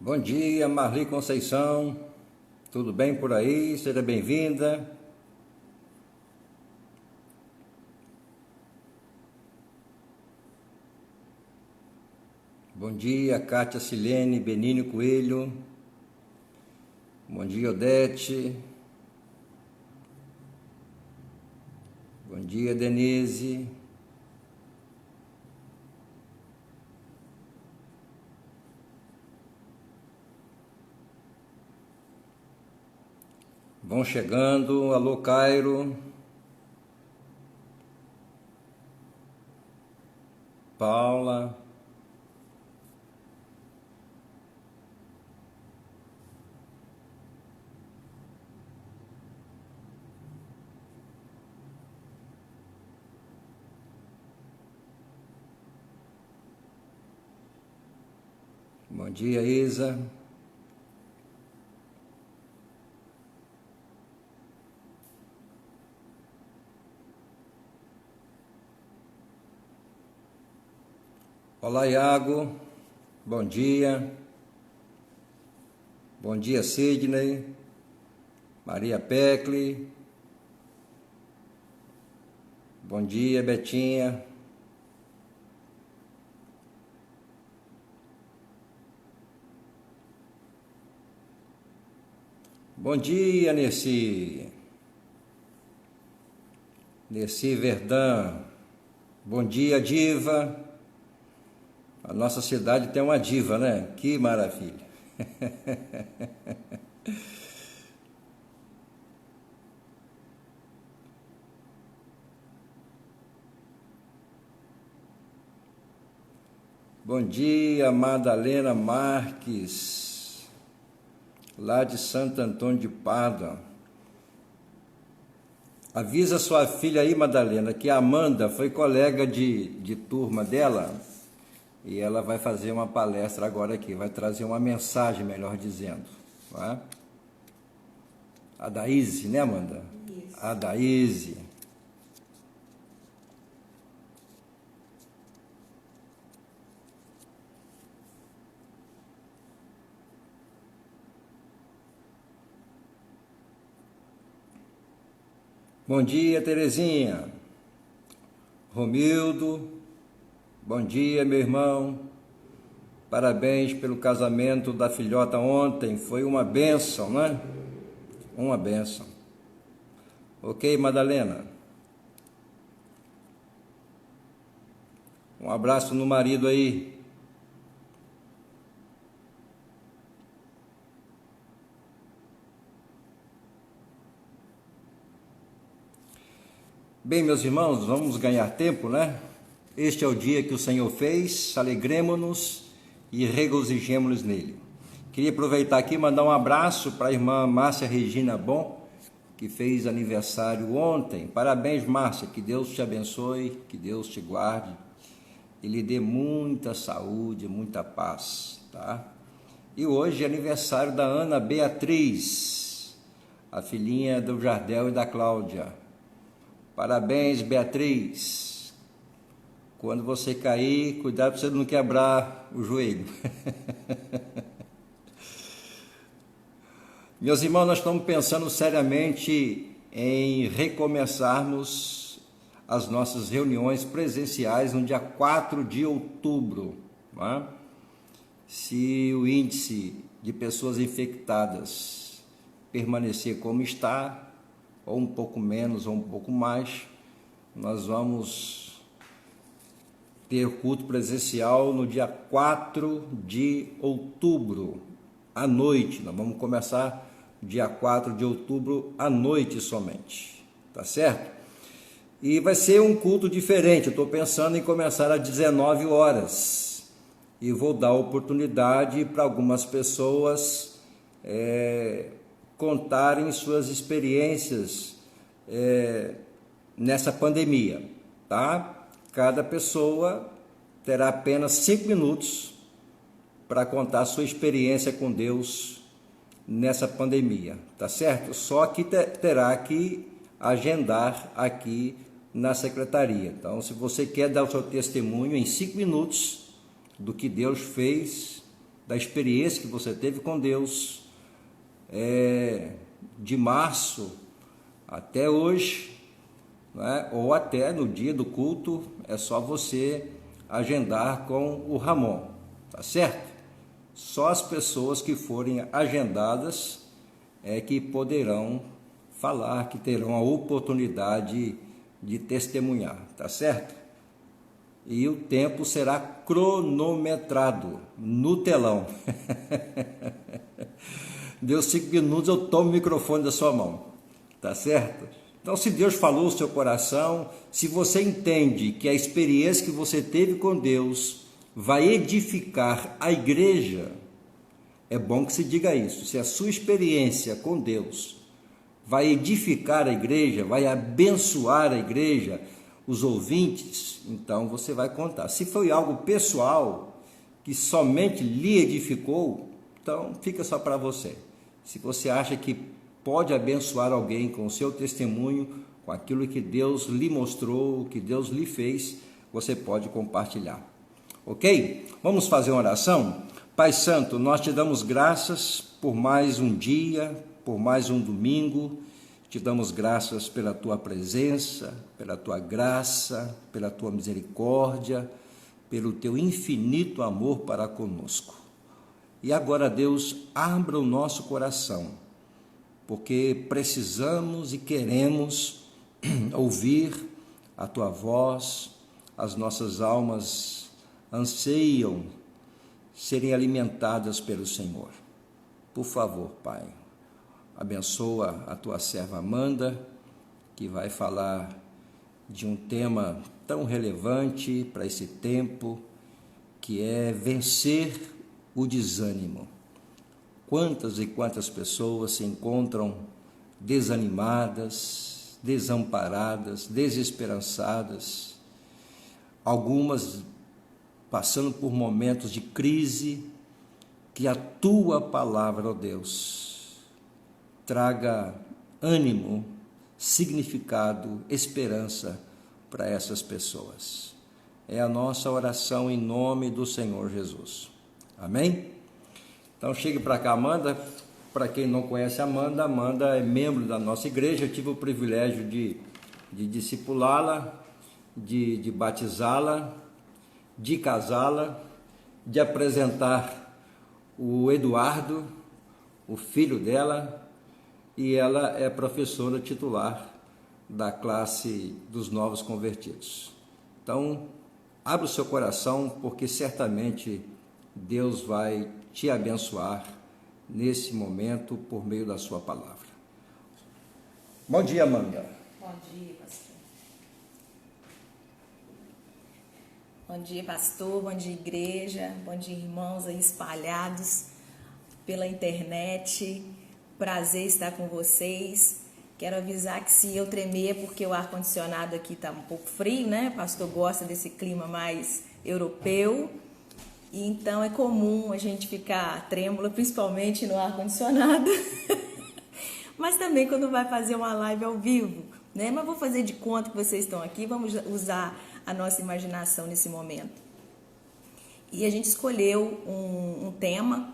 Bom dia, Marli Conceição. Tudo bem por aí? Seja bem-vinda. Bom dia, Kátia Silene, Benínio Coelho. Bom dia, Odete. Bom dia, Denise. Vão chegando. Alô, Cairo. Paula. Bom dia, Isa. Olá, Iago. Bom dia. Bom dia, Sidney. Maria Pecli. Bom dia, Betinha. Bom dia, Nerci. Nerci Verdão. Bom dia, diva. A nossa cidade tem uma diva, né? Que maravilha. Bom dia, Madalena Marques, lá de Santo Antônio de Pádua. Avisa sua filha aí, Madalena, que a Amanda foi colega de turma dela e ela vai fazer uma palestra agora aqui, vai trazer uma mensagem, melhor dizendo. Tá? A Daíse, né, Amanda? Isso. A Daíse. Bom dia, Terezinha. Romildo, bom dia, meu irmão. Parabéns pelo casamento da filhota ontem, foi uma bênção, né? Uma bênção. Ok, Madalena? Um abraço no marido aí. Bem, meus irmãos, vamos ganhar tempo, né? Este é o dia que o Senhor fez, alegremo-nos e regozijemo-nos nele. Queria aproveitar aqui e mandar um abraço para a irmã Márcia Regina Bom, que fez aniversário ontem. Parabéns, Márcia, que Deus te abençoe, que Deus te guarde e lhe dê muita saúde, muita paz, tá? E hoje é aniversário da Ana Beatriz, a filhinha do Jardel e da Cláudia. Parabéns, Beatriz. Quando você cair, cuidado para você não quebrar o joelho. Meus irmãos, nós estamos pensando seriamente em recomeçarmos as nossas reuniões presenciais no dia 4 de outubro. Não é? Se o índice de pessoas infectadas permanecer como está, ou um pouco menos, ou um pouco mais, nós vamos ter culto presencial no dia 4 de outubro, à noite. Nós vamos começar dia 4 de outubro, à noite somente, tá certo? E vai ser um culto diferente, eu estou pensando em começar às 19 horas, e vou dar oportunidade para algumas pessoas contarem suas experiências nessa pandemia, tá? Cada pessoa terá apenas 5 minutos para contar sua experiência com Deus nessa pandemia, tá certo? Só que terá que agendar aqui na secretaria. Então, se você quer dar o seu testemunho em 5 minutos do que Deus fez da experiência que você teve com Deus, de março até hoje, né? Ou até no dia do culto, é só você agendar com o Ramon, tá certo? Só as pessoas que forem agendadas é que poderão falar, que terão a oportunidade de testemunhar, tá certo? E o tempo será cronometrado no telão. Deu 5 minutos, eu tomo o microfone da sua mão, tá certo? Então, se Deus falou o seu coração, se você entende que a experiência que você teve com Deus vai edificar a igreja, é bom que se diga isso. Se a sua experiência com Deus vai edificar a igreja, vai abençoar a igreja, os ouvintes, então você vai contar. Se foi algo pessoal, que somente lhe edificou, então fica só para você. Se você acha que pode abençoar alguém com o seu testemunho, com aquilo que Deus lhe mostrou, que Deus lhe fez, você pode compartilhar. Ok? Vamos fazer uma oração? Pai Santo, nós te damos graças por mais um dia, por mais um domingo. Te damos graças pela tua presença, pela tua graça, pela tua misericórdia, pelo teu infinito amor para conosco. E agora, Deus, abra o nosso coração, porque precisamos e queremos ouvir a tua voz, as nossas almas anseiam serem alimentadas pelo Senhor. Por favor, Pai, abençoa a tua serva Amanda, que vai falar de um tema tão relevante para esse tempo, que é vencer o desânimo. Quantas e quantas pessoas se encontram desanimadas, desamparadas, desesperançadas, algumas passando por momentos de crise, que a tua palavra, ó Deus, traga ânimo, significado, esperança para essas pessoas. É a nossa oração em nome do Senhor Jesus. Amém? Então chegue para cá, Amanda. Para quem não conhece a Amanda, Amanda é membro da nossa igreja. Eu tive o privilégio de discipulá-la, de batizá-la, de casá-la, de apresentar o Eduardo, o filho dela, e ela é professora titular da classe dos novos convertidos. Então, abra o seu coração, porque certamente Deus vai te abençoar nesse momento por meio da sua palavra. Bom dia, Amanda. Bom dia, pastor. Bom dia, pastor. Bom dia, igreja. Bom dia, irmãos aí espalhados pela internet. Prazer estar com vocês. Quero avisar que se eu tremer é porque o ar-condicionado aqui está um pouco frio, né? O pastor gosta desse clima mais europeu. E então é comum a gente ficar trêmula, principalmente no ar-condicionado. Mas também quando vai fazer uma live ao vivo, né? Mas vou fazer de conta que vocês estão aqui, vamos usar a nossa imaginação nesse momento. E a gente escolheu um tema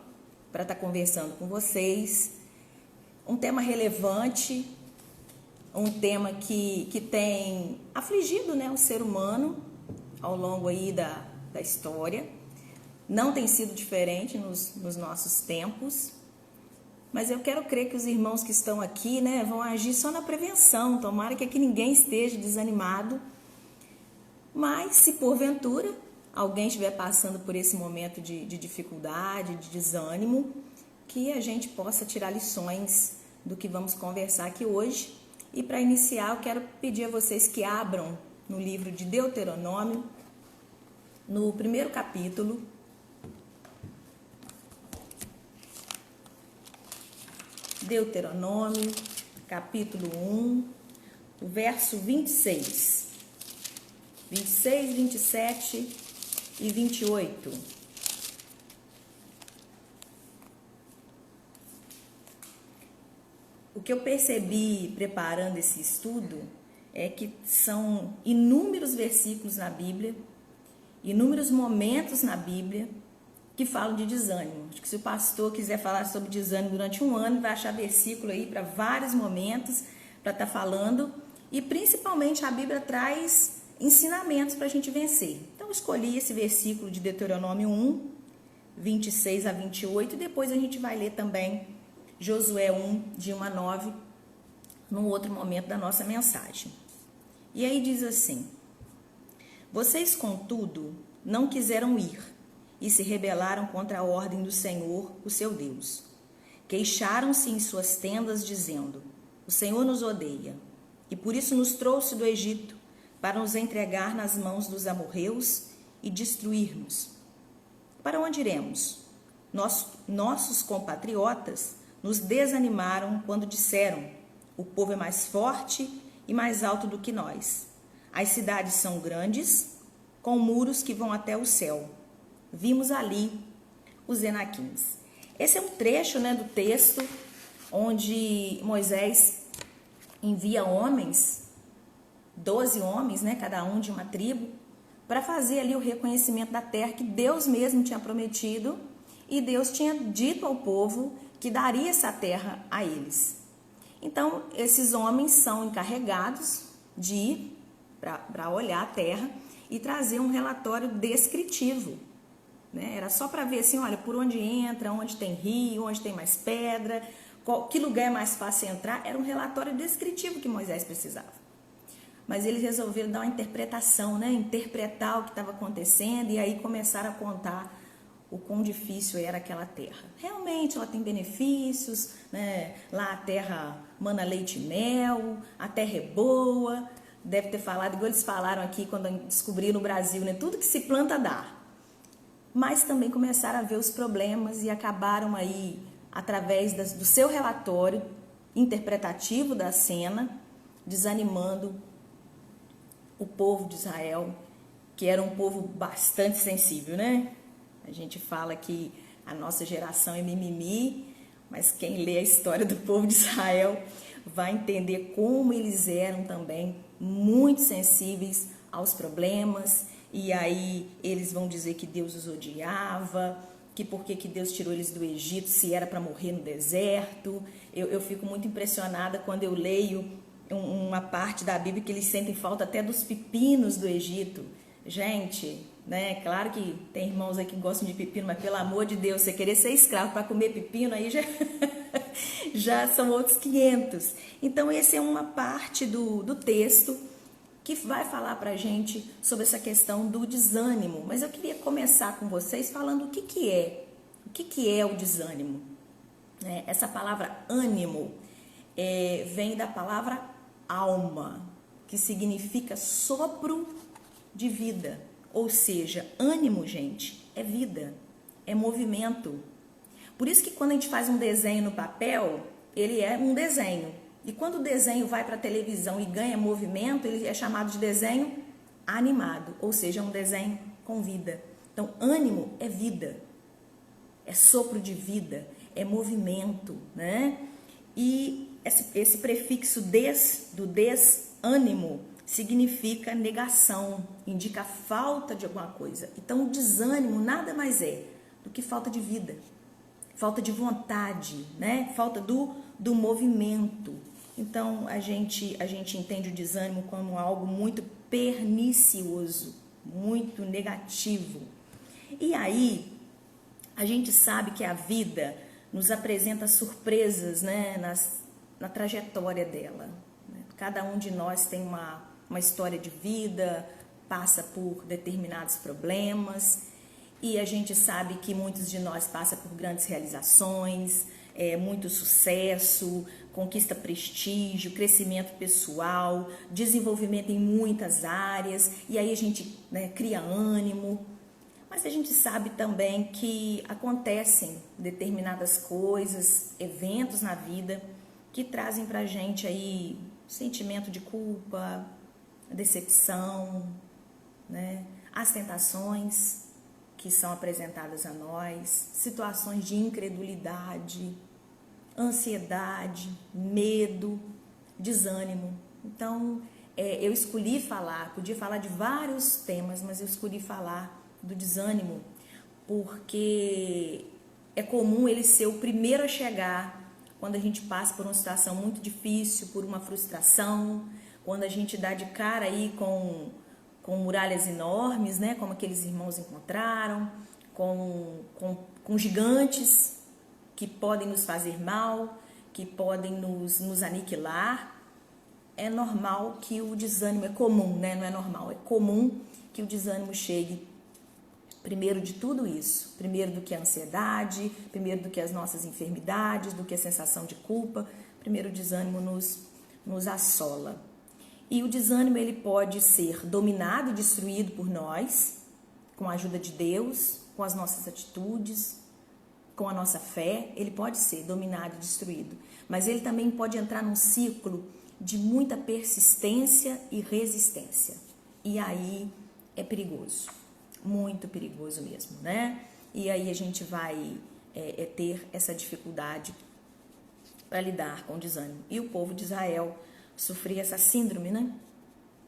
para estar conversando com vocês, um tema relevante, um tema que tem afligido, né, o ser humano ao longo aí da história. Não tem sido diferente nos nossos tempos. Mas eu quero crer que os irmãos que estão aqui, né, vão agir só na prevenção. Tomara que aqui ninguém esteja desanimado. Mas, se porventura alguém estiver passando por esse momento de dificuldade, de desânimo, que a gente possa tirar lições do que vamos conversar aqui hoje. E para iniciar, eu quero pedir a vocês que abram no livro de Deuteronômio, no primeiro capítulo. Deuteronômio, capítulo 1, o verso 26, 27 e 28. O que eu percebi preparando esse estudo é que são inúmeros versículos na Bíblia, inúmeros momentos na Bíblia, que falam de desânimo. Acho que se o pastor quiser falar sobre desânimo durante um ano, vai achar versículo aí para vários momentos para estar falando. E principalmente a Bíblia traz ensinamentos para a gente vencer. Então eu escolhi esse versículo de Deuteronômio 1, 26 a 28, e depois a gente vai ler também Josué 1, de 1 a 9, num outro momento da nossa mensagem. E aí diz assim: vocês, contudo, não quiseram ir e se rebelaram contra a ordem do Senhor, o seu Deus. Queixaram-se em suas tendas, dizendo: o Senhor nos odeia, e por isso nos trouxe do Egito, para nos entregar nas mãos dos amorreus e destruir-nos. Para onde iremos? Nossos compatriotas nos desanimaram quando disseram: o povo é mais forte e mais alto do que nós. As cidades são grandes, com muros que vão até o céu. Vimos ali os Enaquins. Esse é um trecho, do texto onde Moisés envia homens, 12 homens, cada um de uma tribo, para fazer ali o reconhecimento da terra que Deus mesmo tinha prometido, e Deus tinha dito ao povo que daria essa terra a eles. Então, esses homens são encarregados de ir para olhar a terra e trazer um relatório descritivo. Era só para ver assim, olha, por onde entra, onde tem rio, onde tem mais pedra, que lugar é mais fácil entrar. Era um relatório descritivo que Moisés precisava. Mas eles resolveram dar uma interpretação, interpretar o que estava acontecendo, e aí começaram a contar o quão difícil era aquela terra. Realmente ela tem benefícios, lá a terra mana leite e mel, a terra é boa, deve ter falado, igual eles falaram aqui quando descobriram no Brasil, tudo que se planta dá. Mas também começaram a ver os problemas e acabaram aí, através do seu relatório interpretativo da cena, desanimando o povo de Israel, que era um povo bastante sensível, A gente fala que a nossa geração é mimimi, mas quem lê a história do povo de Israel vai entender como eles eram também muito sensíveis aos problemas, e aí eles vão dizer que Deus os odiava, que por que Deus tirou eles do Egito se era para morrer no deserto. Eu fico muito impressionada quando eu leio uma parte da Bíblia que eles sentem falta até dos pepinos do Egito. Gente, claro que tem irmãos aí que gostam de pepino, mas pelo amor de Deus, você querer ser escravo para comer pepino, aí já são outros 500. Então, essa é uma parte do texto que vai falar para a gente sobre essa questão do desânimo. Mas eu queria começar com vocês falando o que é o desânimo. Essa palavra ânimo vem da palavra alma, que significa sopro de vida. Ou seja, ânimo, gente, é vida, é movimento. Por isso que quando a gente faz um desenho no papel, ele é um desenho. E quando o desenho vai para a televisão e ganha movimento, ele é chamado de desenho animado, ou seja, um desenho com vida. Então, ânimo é vida, é sopro de vida, é movimento, E esse prefixo do desânimo significa negação, indica falta de alguma coisa. Então, o desânimo nada mais é do que falta de vida, falta de vontade, Falta do movimento. Então, a gente entende o desânimo como algo muito pernicioso, muito negativo. E aí, a gente sabe que a vida nos apresenta surpresas, na trajetória dela. Cada um de nós tem uma história de vida, passa por determinados problemas, e a gente sabe que muitos de nós passam por grandes realizações, muito sucesso, conquista prestígio, crescimento pessoal, desenvolvimento em muitas áreas, e aí a gente cria ânimo. Mas a gente sabe também que acontecem determinadas coisas, eventos na vida que trazem pra gente aí sentimento de culpa, decepção, as tentações que são apresentadas a nós, situações de incredulidade, ansiedade, medo, desânimo. Então, eu escolhi podia falar de vários temas, mas eu escolhi falar do desânimo, porque é comum ele ser o primeiro a chegar quando a gente passa por uma situação muito difícil, por uma frustração, quando a gente dá de cara aí com muralhas enormes, né, como aqueles irmãos encontraram, com gigantes que podem nos fazer mal, que podem nos aniquilar. É normal que o desânimo, é comum, né? Não é normal, é comum que o desânimo chegue primeiro de tudo isso, primeiro do que a ansiedade, primeiro do que as nossas enfermidades, do que a sensação de culpa, primeiro o desânimo nos assola. E o desânimo ele pode ser dominado e destruído por nós, com a ajuda de Deus, com as nossas atitudes, com a nossa fé, ele pode ser dominado e destruído. Mas ele também pode entrar num ciclo de muita persistência e resistência. E aí é perigoso, muito perigoso mesmo, né? E aí a gente vai ter essa dificuldade para lidar com o desânimo. E o povo de Israel sofria essa síndrome, né?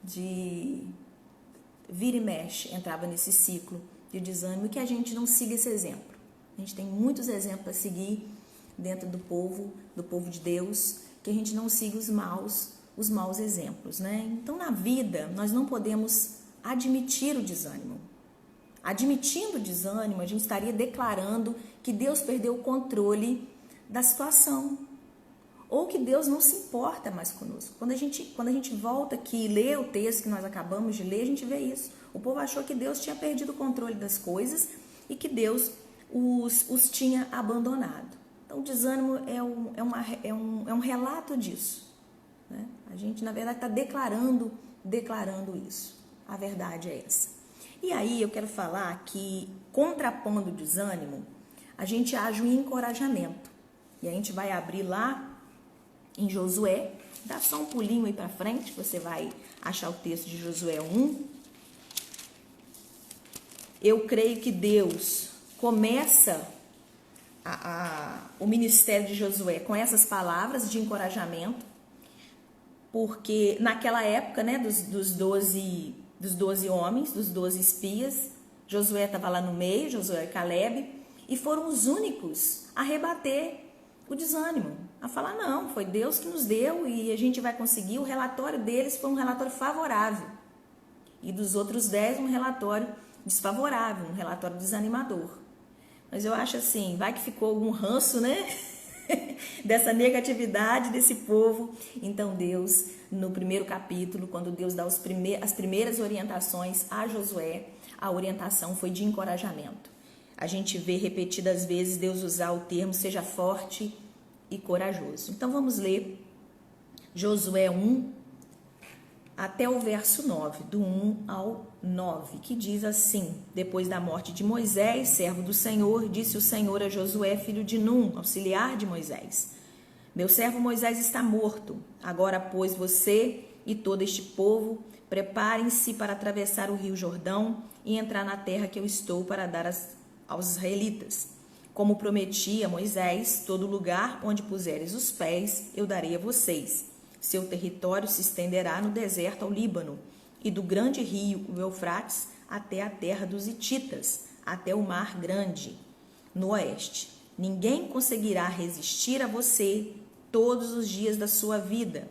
De vira e mexe, entrava nesse ciclo de desânimo, e que a gente não siga esse exemplo. A gente tem muitos exemplos a seguir dentro do povo de Deus, que a gente não siga os maus exemplos, né? Então, na vida, nós não podemos admitir o desânimo. Admitindo o desânimo, a gente estaria declarando que Deus perdeu o controle da situação, ou que Deus não se importa mais conosco. Quando a gente volta aqui e lê o texto que nós acabamos de ler, a gente vê isso. O povo achou que Deus tinha perdido o controle das coisas e que Deus os tinha abandonado. Então, o desânimo é um relato disso, né? A gente, na verdade, está declarando isso. A verdade é essa. E aí, eu quero falar que, contrapondo o desânimo, a gente age um encorajamento. E a gente vai abrir lá em Josué, dá só um pulinho aí para frente, você vai achar o texto de Josué 1. Eu creio que Deus começa o ministério de Josué com essas palavras de encorajamento, porque naquela época, né, dos 12 homens, dos 12 espias, Josué estava lá no meio, Josué e Caleb, e foram os únicos a rebater o desânimo, a falar, não, foi Deus que nos deu e a gente vai conseguir. O relatório deles foi um relatório favorável, e dos outros 10 um relatório desfavorável, um relatório desanimador. Mas eu acho assim, vai que ficou algum ranço, né? Dessa negatividade desse povo. Então Deus, no primeiro capítulo, quando Deus dá as primeiras orientações a Josué, a orientação foi de encorajamento. A gente vê repetidas vezes Deus usar o termo seja forte e corajoso. Então vamos ler Josué 1 até o verso 9, do 1 ao 9, que diz assim: depois da morte de Moisés, servo do Senhor, disse o Senhor a Josué, filho de Num, auxiliar de Moisés: meu servo Moisés está morto. Agora, pois, você e todo este povo preparem-se para atravessar o rio Jordão e entrar na terra que eu estou para dar aos israelitas. Como prometi a Moisés, todo lugar onde puseres os pés, eu darei a vocês. Seu território se estenderá no deserto ao Líbano, e do grande rio, o Eufrates, até a terra dos Hititas, até o mar grande, no oeste. Ninguém conseguirá resistir a você todos os dias da sua vida.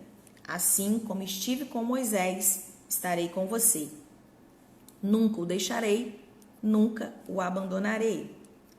Assim como estive com Moisés, estarei com você. Nunca o deixarei, nunca o abandonarei.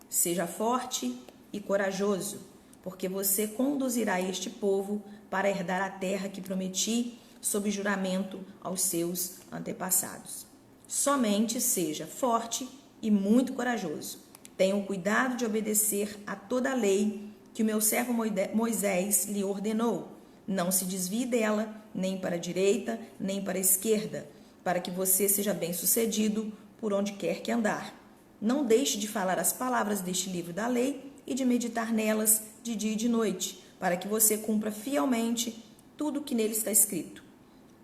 Seja forte e corajoso, porque você conduzirá este povo para herdar a terra que prometi sob juramento aos seus antepassados. Somente seja forte e muito corajoso. Tenha o cuidado de obedecer a toda a lei que o meu servo Moisés lhe ordenou. Não se desvie dela, nem para a direita, nem para a esquerda, para que você seja bem-sucedido por onde quer que andar. Não deixe de falar as palavras deste livro da lei e de meditar nelas de dia e de noite, para que você cumpra fielmente tudo o que nele está escrito.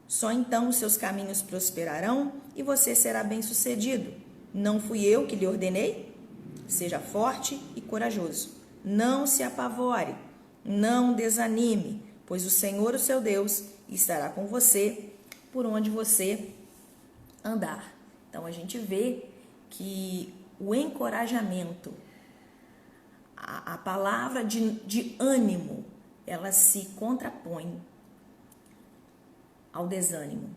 Só então os seus caminhos prosperarão e você será bem-sucedido. Não fui eu que lhe ordenei? Seja forte e corajoso. Não se apavore, não desanime, pois o Senhor, o seu Deus, estará com você por onde você andar. Então a gente vê que o encorajamento. A palavra de ânimo, ela se contrapõe ao desânimo,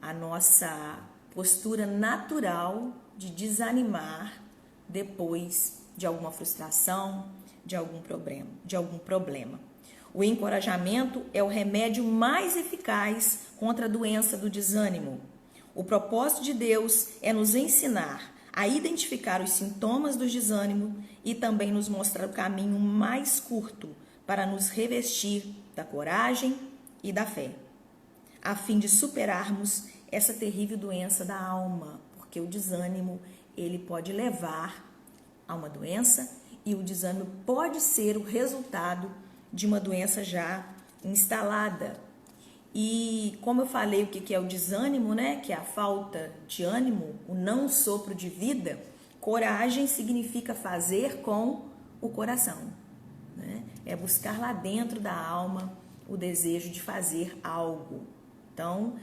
a nossa postura natural de desanimar depois de alguma frustração, de algum problema. O encorajamento é o remédio mais eficaz contra a doença do desânimo. O propósito de Deus é nos ensinar a identificar os sintomas do desânimo e também nos mostrar o caminho mais curto para nos revestir da coragem e da fé, a fim de superarmos essa terrível doença da alma, porque o desânimo, ele pode levar a uma doença e o desânimo pode ser o resultado de uma doença já instalada. E como eu falei, o que é o desânimo, né? Que é a falta de ânimo, o não sopro de vida. Coragem significa fazer com o coração, né? É buscar lá dentro da alma o desejo de fazer algo. Então,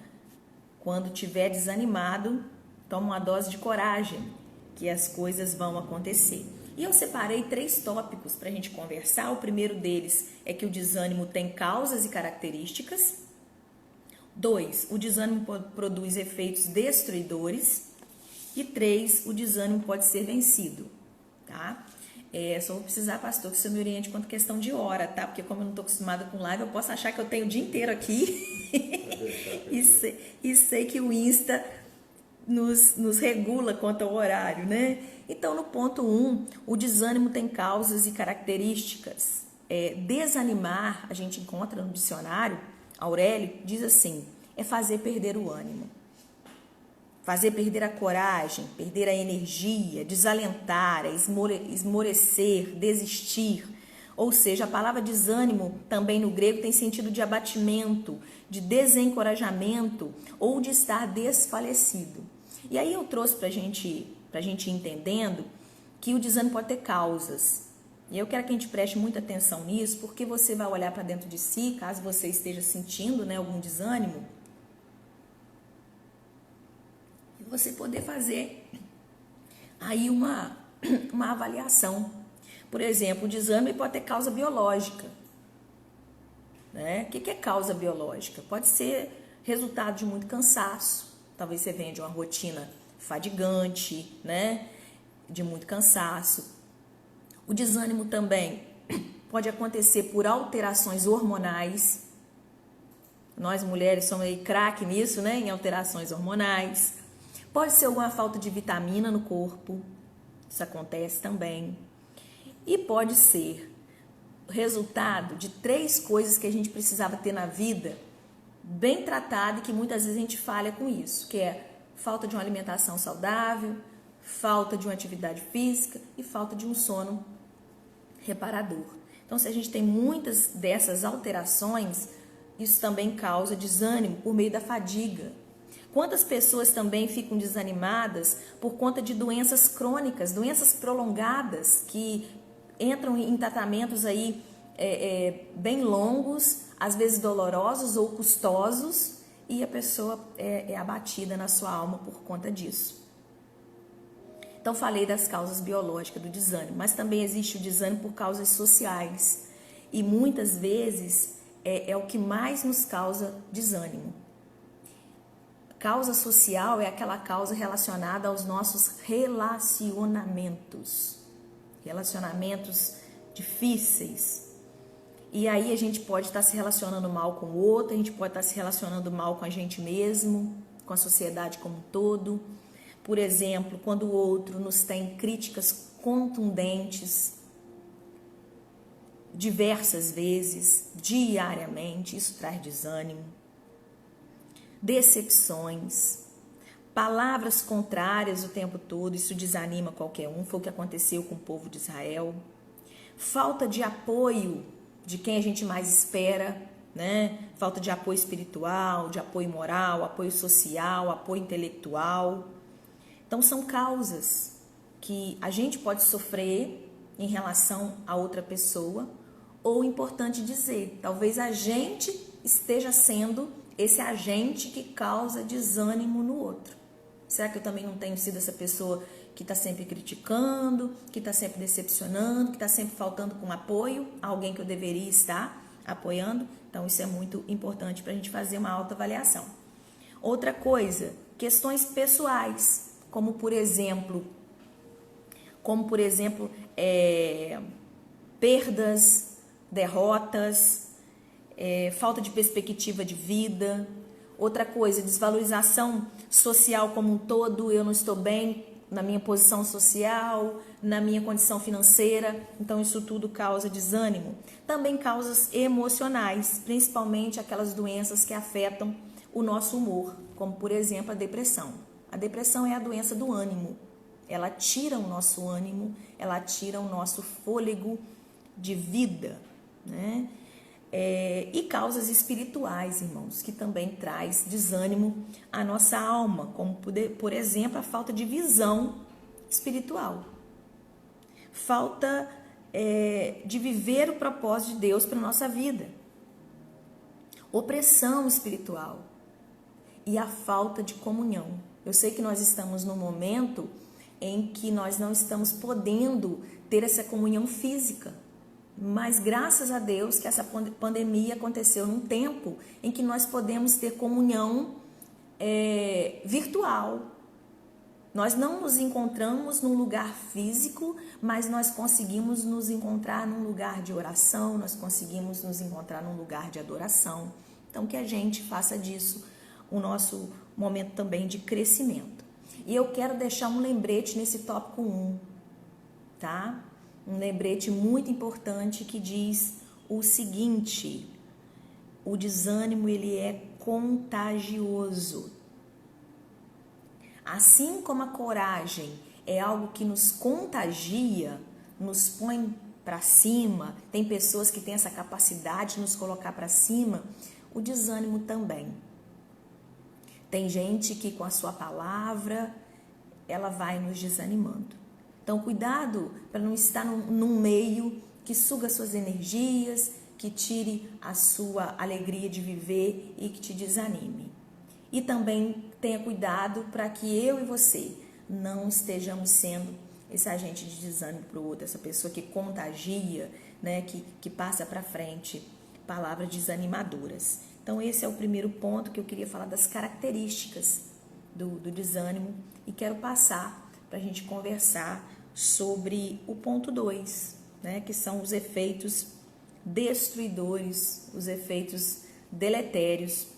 quando estiver desanimado, toma uma dose de coragem, que as coisas vão acontecer. E eu separei 3 tópicos para a gente conversar. O primeiro deles é que o desânimo tem causas e características. 2, o desânimo produz efeitos destruidores. E 3, o desânimo pode ser vencido, tá? Só vou precisar, pastor, que você me oriente quanto questão de hora, tá? Porque como eu não estou acostumada com live, eu posso achar que eu tenho o dia inteiro aqui e sei que o Insta nos regula quanto ao horário, né? Então, no ponto 1, o desânimo tem causas e características. Desanimar, a gente encontra no dicionário, Aurélio diz assim, é fazer perder o ânimo, fazer perder a coragem, perder a energia, desalentar, esmorecer, desistir. Ou seja, a palavra desânimo também no grego tem sentido de abatimento, de desencorajamento ou de estar desfalecido. E aí eu trouxe para a gente ir entendendo que o desânimo pode ter causas. E eu quero que a gente preste muita atenção nisso, porque você vai olhar para dentro de si, caso você esteja sentindo, né, algum desânimo, e você poder fazer aí uma avaliação. Por exemplo, o desânimo pode ter causa biológica, né? O que é causa biológica? Pode ser resultado de muito cansaço. Talvez você venha de uma rotina fadigante, né? De muito cansaço. O desânimo também pode acontecer por alterações hormonais. Nós mulheres somos aí craque nisso, né? Em alterações hormonais. Pode ser alguma falta de vitamina no corpo. Isso acontece também. E pode ser resultado de 3 coisas que a gente precisava ter na vida bem tratada e que muitas vezes a gente falha com isso, que é falta de uma alimentação saudável, falta de uma atividade física e falta de um sono reparador. Então, se a gente tem muitas dessas alterações, isso também causa desânimo por meio da fadiga. Quantas pessoas também ficam desanimadas por conta de doenças crônicas, doenças prolongadas, que entram em tratamentos aí bem longos, às vezes dolorosos ou custosos, e a pessoa é abatida na sua alma por conta disso. Então, falei das causas biológicas do desânimo, mas também existe o desânimo por causas sociais. E muitas vezes é o que mais nos causa desânimo. Causa social é aquela causa relacionada aos nossos relacionamentos. Relacionamentos difíceis. E aí a gente pode estar se relacionando mal com o outro, a gente pode estar se relacionando mal com a gente mesmo, com a sociedade como um todo. Por exemplo, quando o outro nos tem críticas contundentes, diversas vezes, diariamente, isso traz desânimo. Decepções, palavras contrárias o tempo todo, isso desanima qualquer um, foi o que aconteceu com o povo de Israel. Falta de apoio de quem a gente mais espera, né? Falta de apoio espiritual, de apoio moral, apoio social, apoio intelectual. Então, são causas que a gente pode sofrer em relação a outra pessoa, ou, importante dizer, talvez a gente esteja sendo esse agente que causa desânimo no outro. Será que eu também não tenho sido essa pessoa que está sempre criticando, que está sempre decepcionando, que está sempre faltando com apoio a alguém que eu deveria estar apoiando. Então, isso é muito importante para a gente fazer uma autoavaliação. Outra coisa, questões pessoais, como por exemplo, perdas, derrotas, falta de perspectiva de vida. Outra coisa, desvalorização social como um todo, eu não estou bem na minha posição social, na minha condição financeira, então isso tudo causa desânimo. Também causas emocionais, principalmente aquelas doenças que afetam o nosso humor, como por exemplo a depressão. A depressão é a doença do ânimo, ela tira o nosso ânimo, ela tira o nosso fôlego de vida, né? E causas espirituais, irmãos, que também traz desânimo à nossa alma, como por exemplo a falta de visão espiritual, falta de viver o propósito de Deus para a nossa vida, opressão espiritual e a falta de comunhão. Eu sei que nós estamos num momento em que nós não estamos podendo ter essa comunhão física, mas graças a Deus que essa pandemia aconteceu num tempo em que nós podemos ter comunhão virtual. Nós não nos encontramos num lugar físico, mas nós conseguimos nos encontrar num lugar de oração, nós conseguimos nos encontrar num lugar de adoração. Então, que a gente faça disso o nosso momento também de crescimento. E eu quero deixar um lembrete nesse tópico 1, tá? Um lembrete muito importante que diz o seguinte: o desânimo ele é contagioso. Assim como a coragem é algo que nos contagia, nos põe para cima, tem pessoas que têm essa capacidade de nos colocar para cima, o desânimo também. Tem gente que com a sua palavra, ela vai nos desanimando. Então, cuidado para não estar num meio que suga suas energias, que tire a sua alegria de viver e que te desanime. E também tenha cuidado para que eu e você não estejamos sendo esse agente de desânimo para o outro, essa pessoa que contagia, né, que passa para frente palavras desanimadoras. Então, esse é o primeiro ponto que eu queria falar das características do desânimo e quero passar para a gente conversar sobre o ponto 2, né, que são os efeitos destruidores, os efeitos deletérios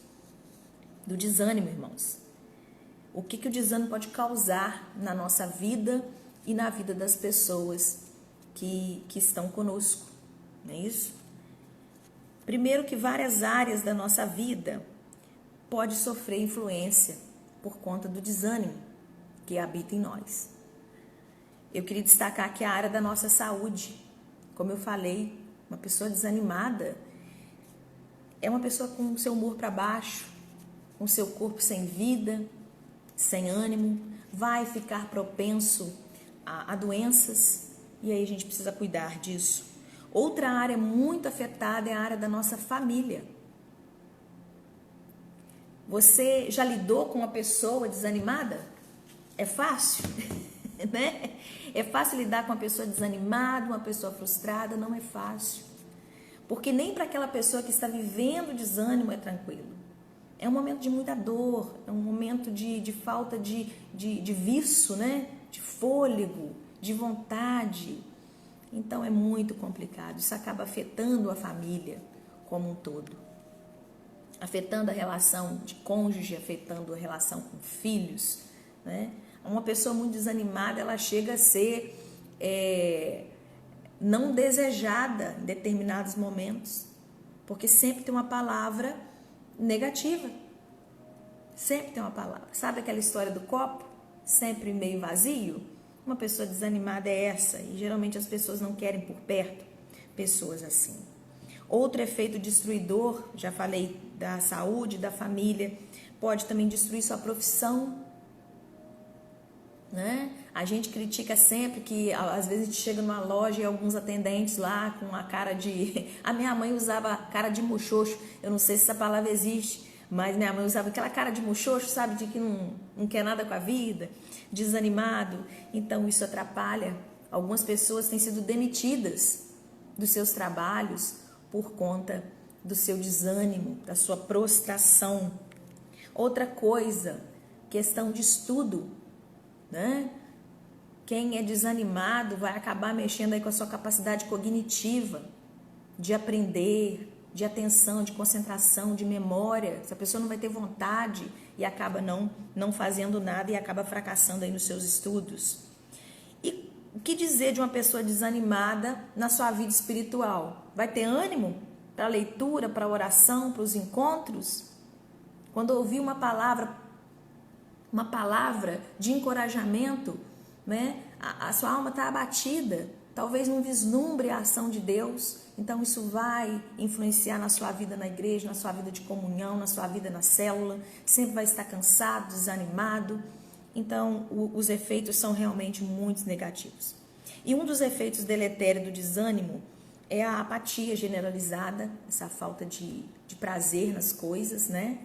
do desânimo, irmãos. O que o desânimo pode causar na nossa vida e na vida das pessoas que estão conosco, não é isso? Primeiro que várias áreas da nossa vida pode sofrer influência por conta do desânimo que habita em nós. Eu queria destacar aqui a área da nossa saúde. Como eu falei, uma pessoa desanimada é uma pessoa com o seu humor para baixo, com o seu corpo sem vida, sem ânimo, vai ficar propenso a doenças e aí a gente precisa cuidar disso. Outra área muito afetada é a área da nossa família. Você já lidou com uma pessoa desanimada? É fácil, né? É fácil lidar com uma pessoa desanimada, uma pessoa frustrada? Não é fácil. Porque nem para aquela pessoa que está vivendo desânimo é tranquilo. É um momento de muita dor, é um momento de falta de viço, né? De fôlego, de vontade. Então é muito complicado. Isso acaba afetando a família como um todo. Afetando a relação de cônjuge, afetando a relação com filhos, né? Uma pessoa muito desanimada, ela chega a ser não desejada em determinados momentos, porque sempre tem uma palavra negativa. Sempre tem uma palavra. Sabe aquela história do copo? Sempre meio vazio? Uma pessoa desanimada é essa, e geralmente as pessoas não querem por perto pessoas assim. Outro efeito destruidor, já falei da saúde, da família, pode também destruir sua profissão, né? A gente critica sempre que às vezes a gente chega numa loja e alguns atendentes lá com a cara de... A minha mãe usava cara de muxoxo, eu não sei se essa palavra existe, Mas minha mãe usava aquela cara de muxoxo, sabe, de que não quer nada com a vida, desanimado. Então isso atrapalha. Algumas pessoas têm sido demitidas dos seus trabalhos por conta do seu desânimo, da sua prostração. Outra coisa, questão de estudo, né? Quem é desanimado vai acabar mexendo aí com a sua capacidade cognitiva de aprender, de atenção, de concentração, de memória. Essa pessoa não vai ter vontade e acaba não fazendo nada e acaba fracassando aí nos seus estudos. E o que dizer de uma pessoa desanimada na sua vida espiritual? Vai ter ânimo para a leitura, para a oração, para os encontros? Quando ouvir uma palavra de encorajamento, né? A sua alma está abatida, talvez não vislumbre a ação de Deus. Então isso vai influenciar na sua vida na igreja, na sua vida de comunhão, na sua vida na célula. Sempre vai estar cansado, desanimado. Então os efeitos são realmente muito negativos. E um dos efeitos deletérios do desânimo é a apatia generalizada, essa falta de prazer nas coisas, né?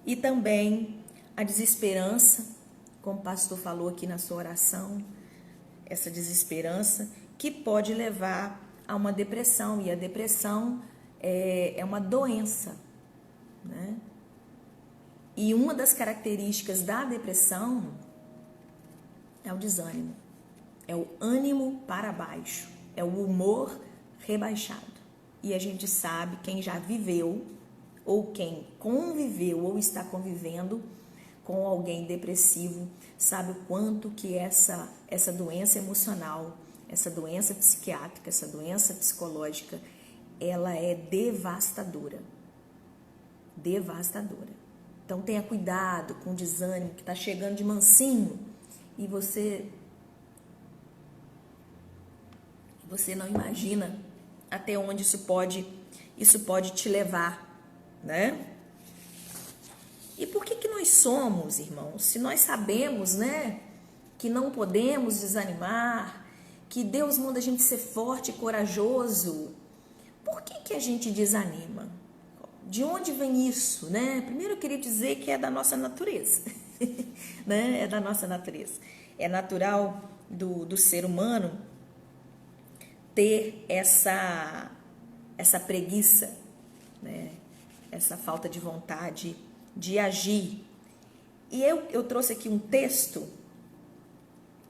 E também a desesperança, como o pastor falou aqui na sua oração, essa desesperança que pode levar a uma depressão, e a depressão é uma doença, né? E uma das características da depressão é o desânimo, é o ânimo para baixo, é o humor rebaixado. E a gente sabe, quem já viveu, ou quem conviveu ou está convivendo com alguém depressivo, sabe o quanto que essa doença emocional, essa doença psiquiátrica, essa doença psicológica, ela é devastadora. Devastadora. Então tenha cuidado com o desânimo que está chegando de mansinho e você não imagina até onde isso pode te levar, né? E por que nós somos, irmãos? Se nós sabemos, né, que não podemos desanimar, que Deus manda a gente ser forte e corajoso, por que a gente desanima? De onde vem isso, né? Primeiro eu queria dizer que é da nossa natureza, né? É da nossa natureza. É natural do ser humano ter essa preguiça, né? Essa falta de vontade de agir. E eu trouxe aqui um texto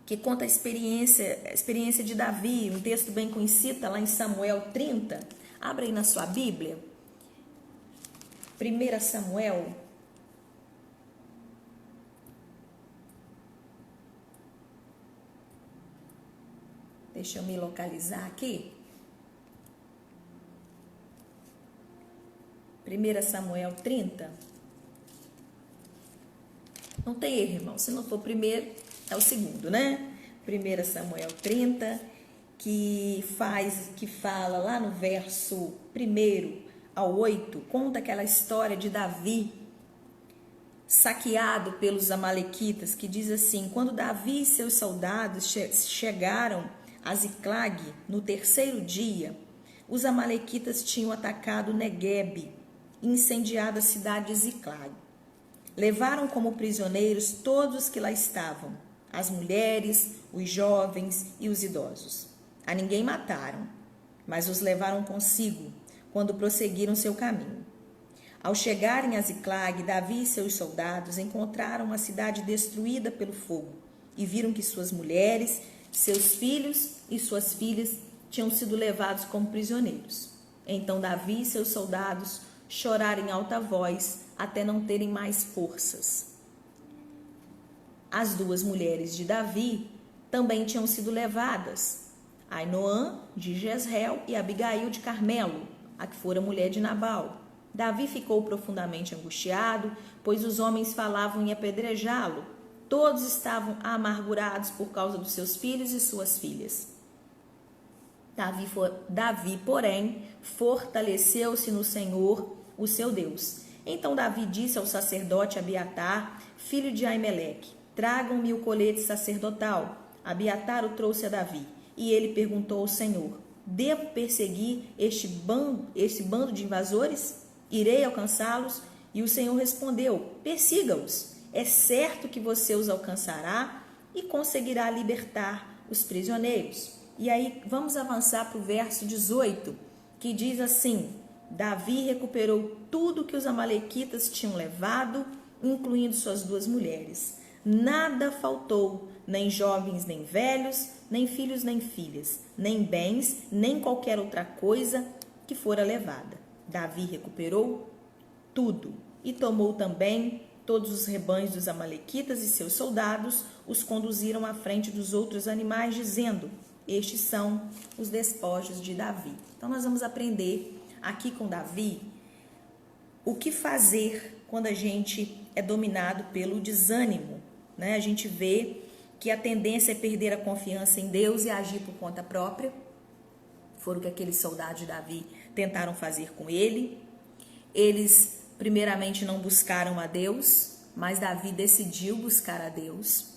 que conta a experiência de Davi, um texto bem conhecido, tá lá em Samuel 30. Abra aí na sua Bíblia. 1 Samuel. Deixa eu me localizar aqui. 1 Samuel 30. Não tem erro, irmão. Se não for primeiro, é o segundo, né? 1 Samuel 30, que fala lá no verso 1 ao 8, conta aquela história de Davi saqueado pelos amalequitas, que diz assim: quando Davi e seus soldados chegaram a Ziclag no terceiro dia, os amalequitas tinham atacado Neguebe e incendiado a cidade de Ziclag. Levaram como prisioneiros todos que lá estavam, as mulheres, os jovens e os idosos. A ninguém mataram, mas os levaram consigo quando prosseguiram seu caminho. Ao chegarem a Ziclag, Davi e seus soldados encontraram a cidade destruída pelo fogo e viram que suas mulheres, seus filhos e suas filhas tinham sido levados como prisioneiros. Então Davi e seus soldados choraram em alta voz até não terem mais forças. As duas mulheres de Davi também tinham sido levadas, Ainoã de Jezreel e Abigail de Carmelo, a que fora mulher de Nabal. Davi ficou profundamente angustiado, pois os homens falavam em apedrejá-lo. Todos estavam amargurados por causa dos seus filhos e suas filhas. Davi, porém, fortaleceu-se no Senhor, o seu Deus. Então Davi disse ao sacerdote Abiatar, filho de Aimeleque: tragam-me o colete sacerdotal. Abiatar o trouxe a Davi, e ele perguntou ao Senhor: devo perseguir este bando de invasores? Irei alcançá-los? E o Senhor respondeu: persiga-os, é certo que você os alcançará e conseguirá libertar os prisioneiros. E aí vamos avançar para o verso 18, que diz assim: Davi recuperou tudo que os amalequitas tinham levado, incluindo suas 2 mulheres. Nada faltou, nem jovens nem velhos, nem filhos nem filhas, nem bens, nem qualquer outra coisa que fora levada. Davi recuperou tudo e tomou também todos os rebanhos dos amalequitas, e seus soldados os conduziram à frente dos outros animais, dizendo: estes são os despojos de Davi. Então nós vamos aprender aqui com Davi o que fazer quando a gente é dominado pelo desânimo, né? A gente vê que a tendência é perder a confiança em Deus e agir por conta própria. Foram o que aqueles soldados de Davi tentaram fazer com ele. Eles primeiramente não buscaram a Deus, mas Davi decidiu buscar a Deus.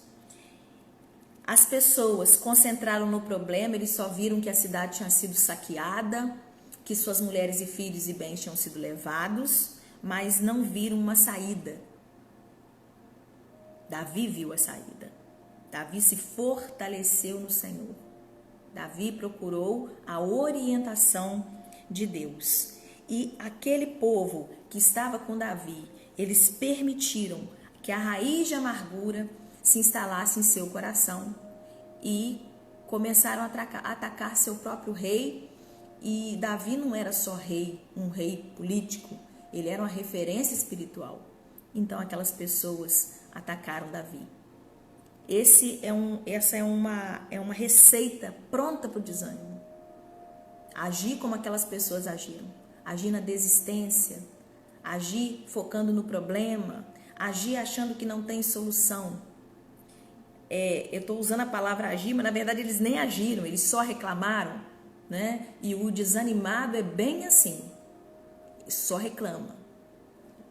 As pessoas concentraram no problema, eles só viram que a cidade tinha sido saqueada, que suas mulheres e filhos e bens tinham sido levados, mas não viram uma saída. Davi viu a saída. Davi se fortaleceu no Senhor. Davi procurou a orientação de Deus. E aquele povo que estava com Davi, eles permitiram que a raiz de amargura se instalasse em seu coração e começaram a atacar seu próprio rei. E Davi não era só rei, um rei político, ele era uma referência espiritual. Então aquelas pessoas atacaram Davi. Essa é uma receita pronta para o desânimo. Agir como aquelas pessoas agiram. Agir na desistência, agir focando no problema, agir achando que não tem solução. Eu estou usando a palavra agir, mas na verdade eles nem agiram, eles só reclamaram, né? E o desanimado é bem assim, só reclama,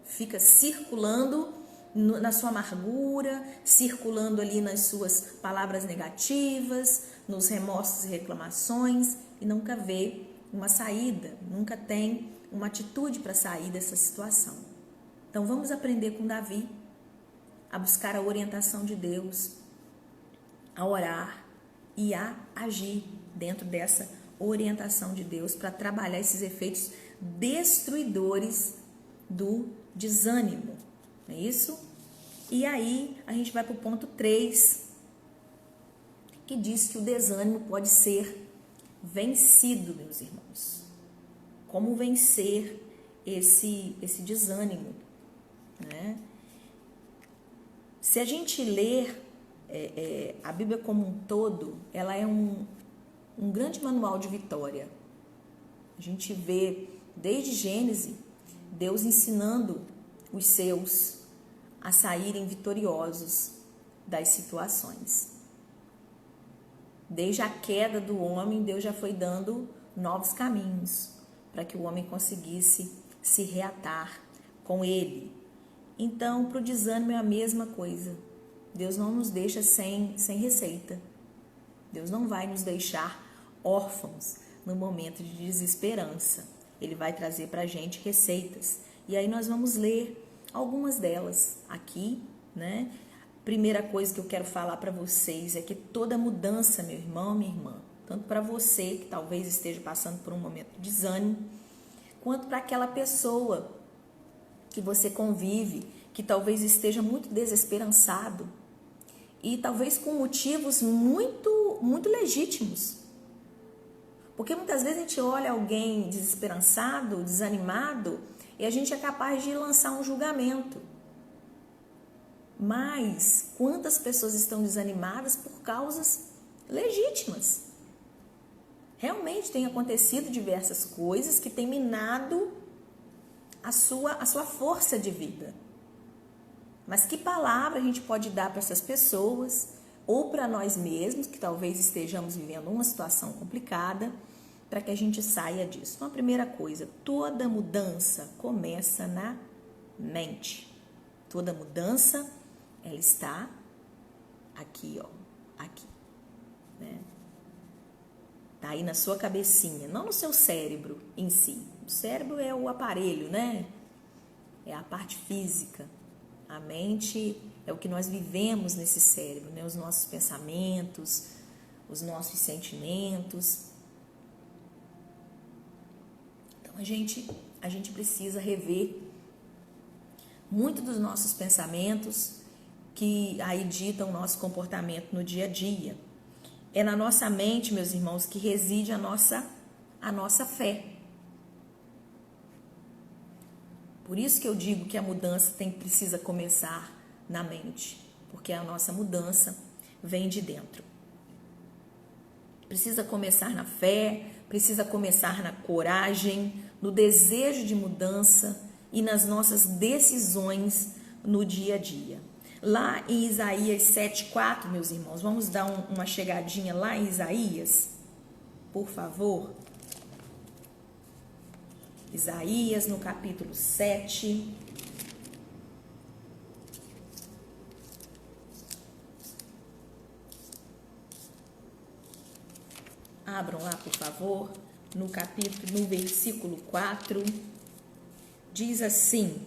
fica circulando na sua amargura, circulando ali nas suas palavras negativas, nos remorsos e reclamações, e nunca vê uma saída, nunca tem uma atitude para sair dessa situação. Então vamos aprender com Davi a buscar a orientação de Deus, a orar e a agir dentro dessa orientação de Deus para trabalhar esses efeitos destruidores do desânimo, não é isso? E aí a gente vai para o ponto 3, que diz que o desânimo pode ser vencido, meus irmãos. Como vencer esse desânimo, né? Se a gente ler a Bíblia como um todo, ela é um grande manual de vitória. A gente vê desde Gênesis Deus ensinando os seus a saírem vitoriosos das situações. Desde a queda do homem, Deus já foi dando novos caminhos para que o homem conseguisse se reatar com ele. Então, para o desânimo é a mesma coisa. Deus não nos deixa sem receita. Deus não vai nos deixar órfãos no momento de desesperança. Ele vai trazer para a gente receitas. E aí nós vamos ler algumas delas aqui, né? Primeira coisa que eu quero falar para vocês é que toda mudança, meu irmão, minha irmã, tanto para você que talvez esteja passando por um momento de desânimo, quanto para aquela pessoa que você convive, que talvez esteja muito desesperançado e talvez com motivos muito, muito legítimos. Porque muitas vezes a gente olha alguém desesperançado, desanimado, e a gente é capaz de lançar um julgamento. Mas quantas pessoas estão desanimadas por causas legítimas? Realmente tem acontecido diversas coisas que têm minado a sua força de vida. Mas que palavra a gente pode dar para essas pessoas, ou para nós mesmos, que talvez estejamos vivendo uma situação complicada, para que a gente saia disso? Então, a primeira coisa, toda mudança começa na mente. Toda mudança, ela está aqui, ó, aqui, né? Tá aí na sua cabecinha, não no seu cérebro em si. O cérebro é o aparelho, né? é a parte física. A mente é o que nós vivemos nesse cérebro, né? Os nossos pensamentos, os nossos sentimentos. Então a gente precisa rever muito dos nossos pensamentos que aí ditam o nosso comportamento no dia a dia. É na nossa mente, meus irmãos, que reside a nossa fé. Por isso que eu digo que a mudança precisa começar na mente, porque a nossa mudança vem de dentro. Precisa começar na fé, precisa começar na coragem, no desejo de mudança e nas nossas decisões no dia a dia. Lá em Isaías 7,4, meus irmãos, vamos dar uma chegadinha lá em Isaías, por favor. Isaías, no capítulo 7. Abram lá, por favor, no versículo 4. Diz assim: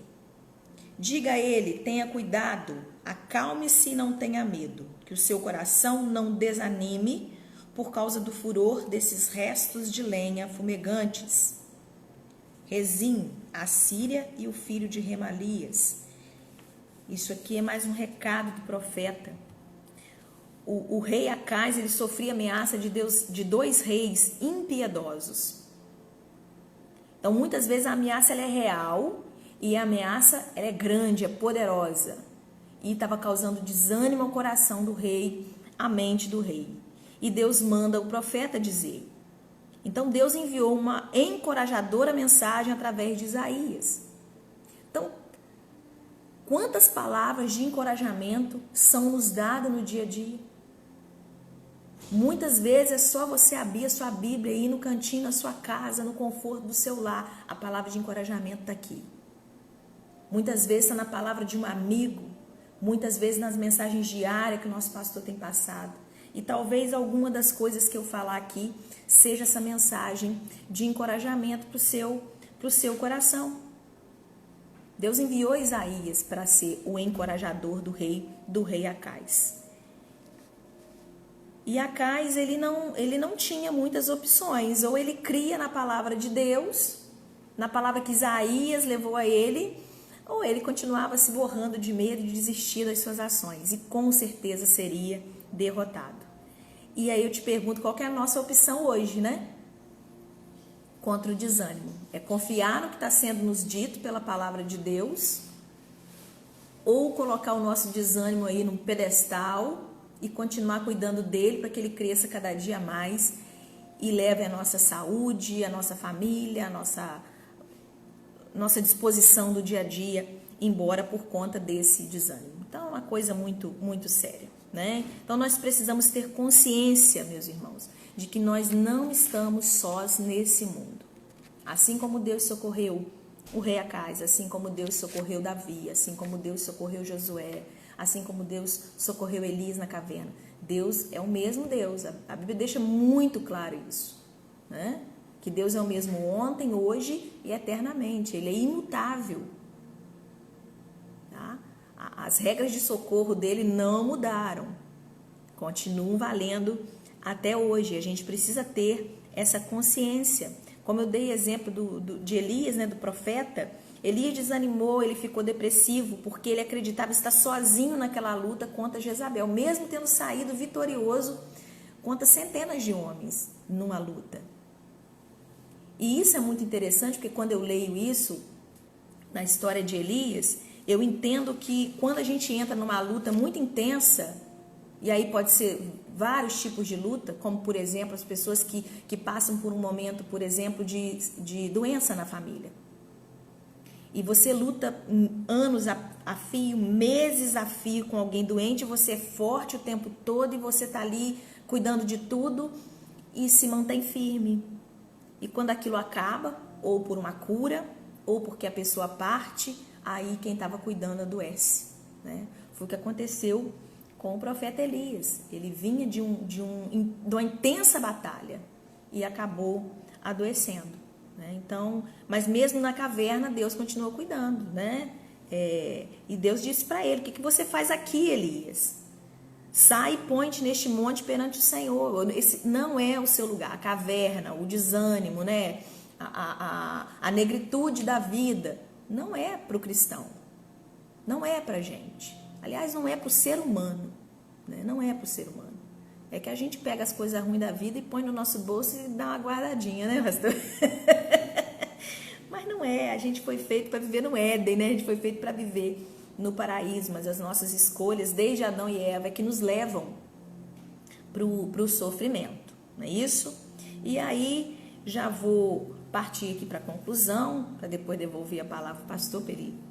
diga a ele, tenha cuidado, acalme-se e não tenha medo, que o seu coração não desanime por causa do furor desses restos de lenha fumegantes. Rezim, a Síria e o filho de Remalias. Isso aqui é mais um recado do profeta. O rei Acais, ele sofria ameaça de dois reis impiedosos. Então, muitas vezes a ameaça ela é real e a ameaça ela é grande, é poderosa. E estava causando desânimo ao coração do rei, à mente do rei. E Deus manda o profeta dizer. Então, Deus enviou uma encorajadora mensagem através de Isaías. Então, quantas palavras de encorajamento são nos dadas no dia a dia? Muitas vezes é só você abrir a sua Bíblia e ir no cantinho da sua casa, no conforto do seu lar. A palavra de encorajamento está aqui. Muitas vezes está na palavra de um amigo. Muitas vezes nas mensagens diárias que o nosso pastor tem passado. E talvez alguma das coisas que eu falar aqui seja essa mensagem de encorajamento para o seu coração. Deus enviou Isaías para ser o encorajador do rei Acais. E Acais, ele não tinha muitas opções. Ou ele cria na palavra de Deus, na palavra que Isaías levou a ele, ou ele continuava se borrando de medo de desistir das suas ações. E com certeza seria derrotado. E aí eu te pergunto, qual que é a nossa opção hoje, né? Contra o desânimo. É confiar no que está sendo nos dito pela palavra de Deus, ou colocar o nosso desânimo aí num pedestal e continuar cuidando dele para que ele cresça cada dia mais e leve a nossa saúde, a nossa família, a nossa disposição do dia a dia embora por conta desse desânimo. Então é uma coisa muito, muito séria, né? Então nós precisamos ter consciência, meus irmãos, de que nós não estamos sós nesse mundo. Assim como Deus socorreu o rei Acais, assim como Deus socorreu Davi, assim como Deus socorreu Josué, assim como Deus socorreu Elias na caverna. Deus é o mesmo Deus. A Bíblia deixa muito claro isso, né? Que Deus é o mesmo ontem, hoje e eternamente. Ele é imutável. Tá? As regras de socorro dele não mudaram. Continuam valendo até hoje. A gente precisa ter essa consciência. Como eu dei exemplo de Elias, né, do profeta, Elias desanimou, ele ficou depressivo porque ele acreditava estar sozinho naquela luta contra Jezabel, mesmo tendo saído vitorioso contra centenas de homens numa luta. E isso é muito interessante, porque quando eu leio isso na história de Elias, eu entendo que quando a gente entra numa luta muito intensa, e aí pode ser vários tipos de luta, como por exemplo as pessoas que passam por um momento, por exemplo, de doença na família. E você luta anos a fio, meses a fio com alguém doente, você é forte o tempo todo e você está ali cuidando de tudo e se mantém firme. E quando aquilo acaba, ou por uma cura, ou porque a pessoa parte, aí quem estava cuidando adoece, né? Foi o que aconteceu com o profeta Elias. Ele vinha de uma intensa batalha e acabou adoecendo. né? Então, mas mesmo na caverna, Deus continuou cuidando, né? E Deus disse para ele: o que você faz aqui, Elias? Sai e põe-te neste monte perante o Senhor. Esse não é o seu lugar. A caverna, o desânimo, né? A negritude da vida não é para o cristão, não é para a gente. Aliás, não é para o ser humano, né? Não é para o ser humano. É que a gente pega as coisas ruins da vida e põe no nosso bolso e dá uma guardadinha, né, pastor? Mas não é, a gente foi feito para viver no Éden, né? A gente foi feito para viver no paraíso, mas as nossas escolhas, desde Adão e Eva, é que nos levam para o sofrimento, não é isso? E aí, já vou partir aqui para a conclusão, para depois devolver a palavra para o pastor,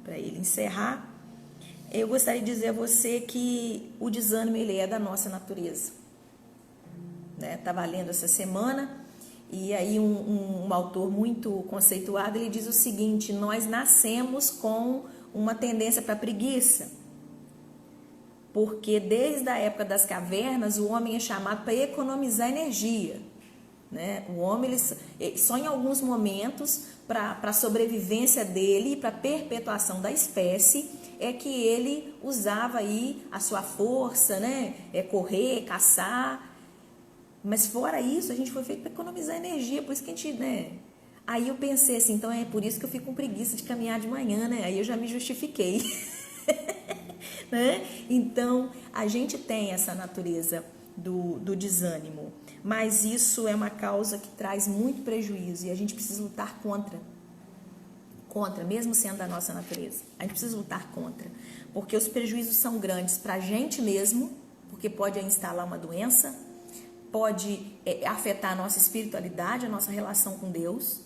para ele encerrar. Eu gostaria de dizer a você que o desânimo, ele é da nossa natureza. Estava lendo essa semana, e aí um autor muito conceituado, ele diz o seguinte: nós nascemos com uma tendência para preguiça, porque desde a época das cavernas o homem é chamado para economizar energia, né? O homem, ele, só em alguns momentos, para a sobrevivência dele, para a perpetuação da espécie, é que ele usava aí a sua força, né? Correr, caçar. Mas fora isso, a gente foi feito para economizar energia, por isso que a gente, né? Aí eu pensei assim, então é por isso que eu fico com preguiça de caminhar de manhã, né? Aí eu já me justifiquei. Né? Então, a gente tem essa natureza do desânimo, mas isso é uma causa que traz muito prejuízo e a gente precisa lutar contra, mesmo sendo da nossa natureza. A gente precisa lutar contra, porque os prejuízos são grandes para a gente mesmo, porque pode instalar uma doença, pode afetar a nossa espiritualidade, a nossa relação com Deus.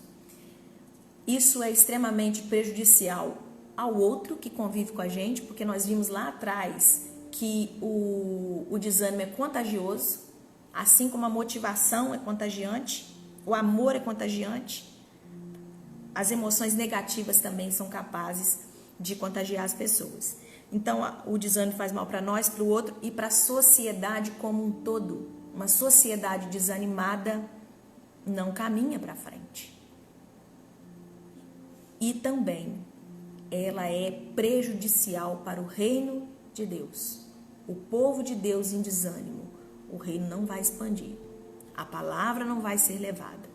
Isso é extremamente prejudicial ao outro que convive com a gente, porque nós vimos lá atrás que o desânimo é contagioso, assim como a motivação é contagiante, o amor é contagiante, as emoções negativas também são capazes de contagiar as pessoas. Então, o desânimo faz mal para nós, para o outro e para a sociedade como um todo. Uma sociedade desanimada não caminha para frente. E também ela é prejudicial para o reino de Deus. O povo de Deus em desânimo, o reino não vai expandir. A palavra não vai ser levada.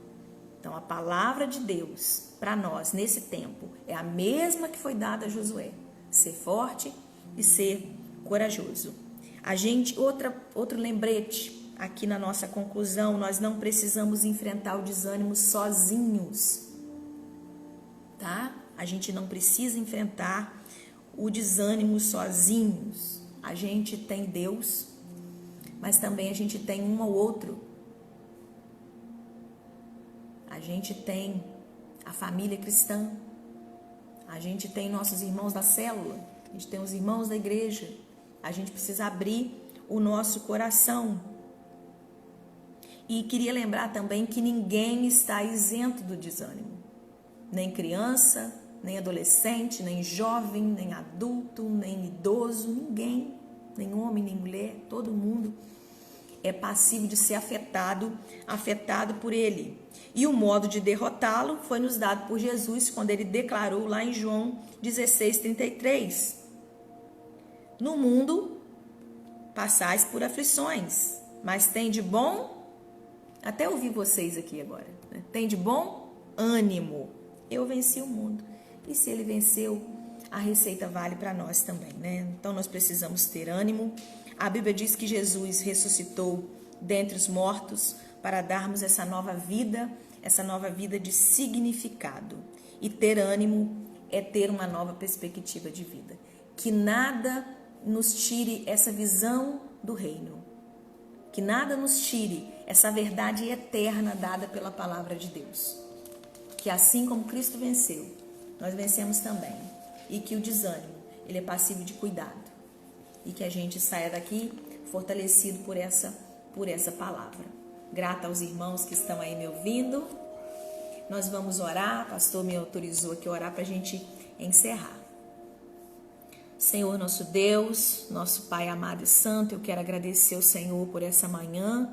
Então, a palavra de Deus para nós nesse tempo é a mesma que foi dada a Josué: ser forte e ser corajoso. Outro lembrete aqui na nossa conclusão: nós não precisamos enfrentar o desânimo sozinhos, tá? A gente não precisa enfrentar o desânimo sozinhos. A gente tem Deus, mas também a gente tem um ao outro. A gente tem a família cristã, a gente tem nossos irmãos da célula, a gente tem os irmãos da igreja. A gente precisa abrir o nosso coração. E queria lembrar também que ninguém está isento do desânimo. Nem criança, nem adolescente, nem jovem, nem adulto, nem idoso, ninguém, nem homem, nem mulher, todo mundo é passível de ser afetado por ele. E o modo de derrotá-lo foi nos dado por Jesus, quando ele declarou lá em João 16:33. No mundo passais por aflições, mas tem de bom, até ouvi vocês aqui agora, né? Tem de bom ânimo, eu venci o mundo. E se ele venceu, a receita vale para nós também, né? Então nós precisamos ter ânimo. A Bíblia diz que Jesus ressuscitou dentre os mortos para darmos essa nova vida de significado. E ter ânimo é ter uma nova perspectiva de vida. Que nada nos tire essa visão do reino. Que nada nos tire essa verdade eterna dada pela palavra de Deus. Que assim como Cristo venceu, nós vencemos também. E que o desânimo, ele é passível de cuidado. E que a gente saia daqui fortalecido por essa palavra. Grata aos irmãos que estão aí me ouvindo. Nós vamos orar. O pastor me autorizou aqui a orar para a gente encerrar. Senhor nosso Deus, nosso Pai amado e santo, eu quero agradecer ao Senhor por essa manhã,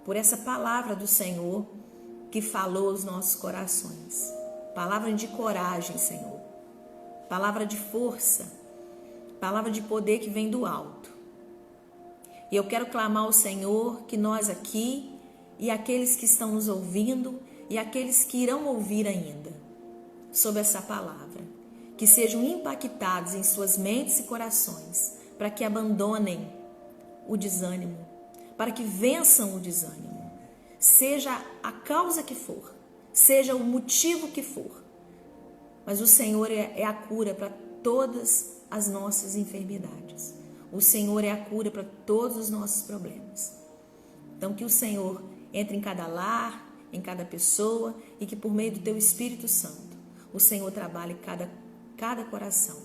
por essa palavra do Senhor, que falou aos nossos corações. Palavra de coragem, Senhor. Palavra de força. Palavra de poder que vem do alto. E eu quero clamar ao Senhor que nós aqui e aqueles que estão nos ouvindo e aqueles que irão ouvir ainda sobre essa palavra, que sejam impactados em suas mentes e corações, para que abandonem o desânimo, para que vençam o desânimo, seja a causa que for, seja o motivo que for, mas o Senhor é a cura para todas as nossas enfermidades, o Senhor é a cura para todos os nossos problemas. Então que o Senhor entre em cada lar, em cada pessoa, e que por meio do Teu Espírito Santo o Senhor trabalhe cada coração,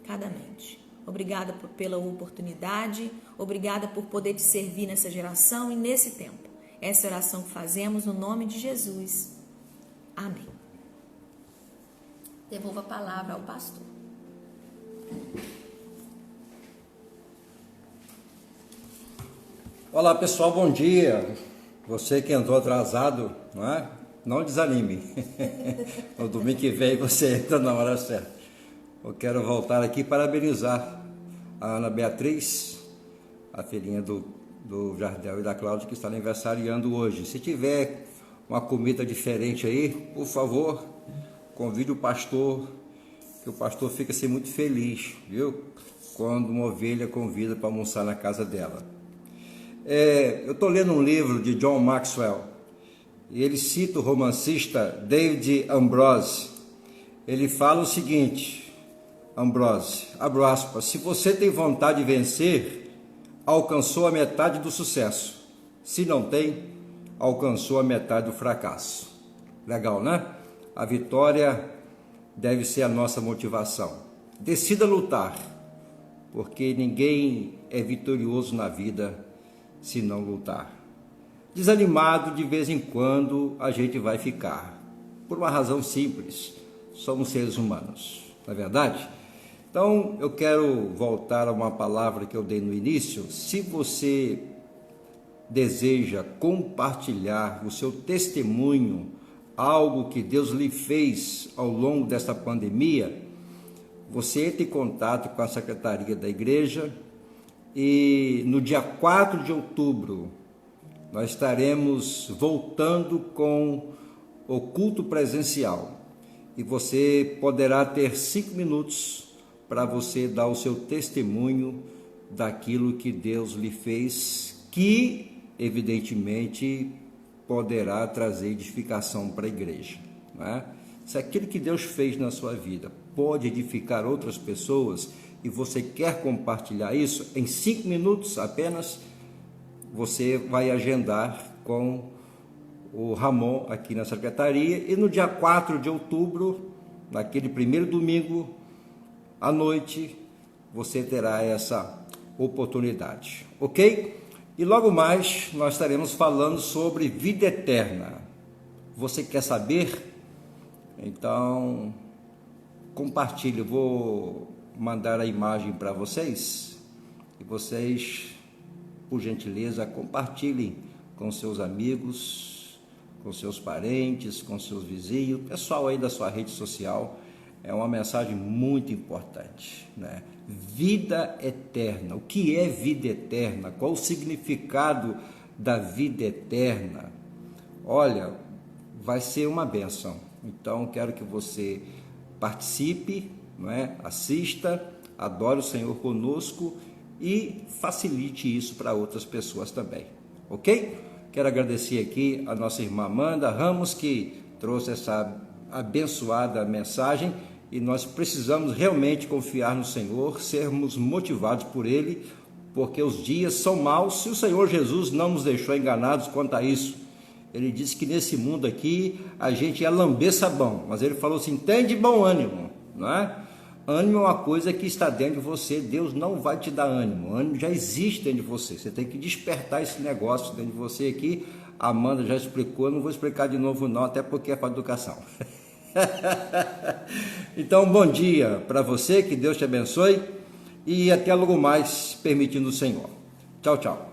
cada mente. Obrigada pela oportunidade, obrigada por poder te servir nessa geração e nesse tempo. Essa oração que fazemos no nome de Jesus. Amém. Devolvo a palavra ao pastor. Olá pessoal, bom dia. Você que entrou atrasado, não é? Não desanime. No domingo que vem você entra na hora certa. Eu quero voltar aqui e parabenizar a Ana Beatriz, a filhinha do Jardel e da Cláudia, que está aniversariando hoje. Se tiver uma comida diferente aí, por favor, convide o pastor, que o pastor fica assim muito feliz, viu? Quando uma ovelha convida para almoçar na casa dela. Eu estou lendo um livro de John Maxwell, e ele cita o romancista David Ambrose. Ele fala o seguinte: Ambrose, abro aspas, se você tem vontade de vencer, alcançou a metade do sucesso. Se não tem, alcançou a metade do fracasso. Legal, né? A vitória deve ser a nossa motivação. Decida lutar, porque ninguém é vitorioso na vida se não lutar. Desanimado de vez em quando a gente vai ficar, por uma razão simples: somos seres humanos, não é verdade? Então eu quero voltar a uma palavra que eu dei no início. Se você deseja compartilhar o seu testemunho, algo que Deus lhe fez ao longo desta pandemia, você entre em contato com a secretaria da igreja, e no dia 4 de outubro nós estaremos voltando com o culto presencial, e você poderá ter 5 minutos para você dar o seu testemunho daquilo que Deus lhe fez, que evidentemente poderá trazer edificação para a igreja, não é? Se aquilo que Deus fez na sua vida pode edificar outras pessoas e você quer compartilhar isso, em 5 minutos apenas, você vai agendar com o Ramon aqui na secretaria, e no dia 4 de outubro, naquele primeiro domingo à noite, você terá essa oportunidade, ok? E logo mais nós estaremos falando sobre vida eterna. Você quer saber? Então compartilhe. Eu vou mandar a imagem para vocês, e vocês, por gentileza, compartilhem com seus amigos, com seus parentes, com seus vizinhos, pessoal aí da sua rede social. É uma mensagem muito importante, né? Vida eterna. O que é vida eterna? Qual o significado da vida eterna? Olha, vai ser uma bênção. Então, quero que você participe, não é? Assista, adore o Senhor conosco e facilite isso para outras pessoas também, ok? Quero agradecer aqui a nossa irmã Amanda Ramos, que trouxe essa abençoada mensagem, e nós precisamos realmente confiar no Senhor, sermos motivados por Ele, porque os dias são maus, se o Senhor Jesus não nos deixou enganados quanto a isso. Ele disse que nesse mundo aqui a gente ia lamber sabão, mas Ele falou assim: tem de bom ânimo, não é? Ânimo é uma coisa que está dentro de você. Deus não vai te dar ânimo. Ânimo já existe dentro de você. Você tem que despertar esse negócio dentro de você aqui. A Amanda já explicou, eu não vou explicar de novo não, até porque é para educação. Então, bom dia para você, que Deus te abençoe, e até logo mais, permitindo o Senhor. Tchau, tchau.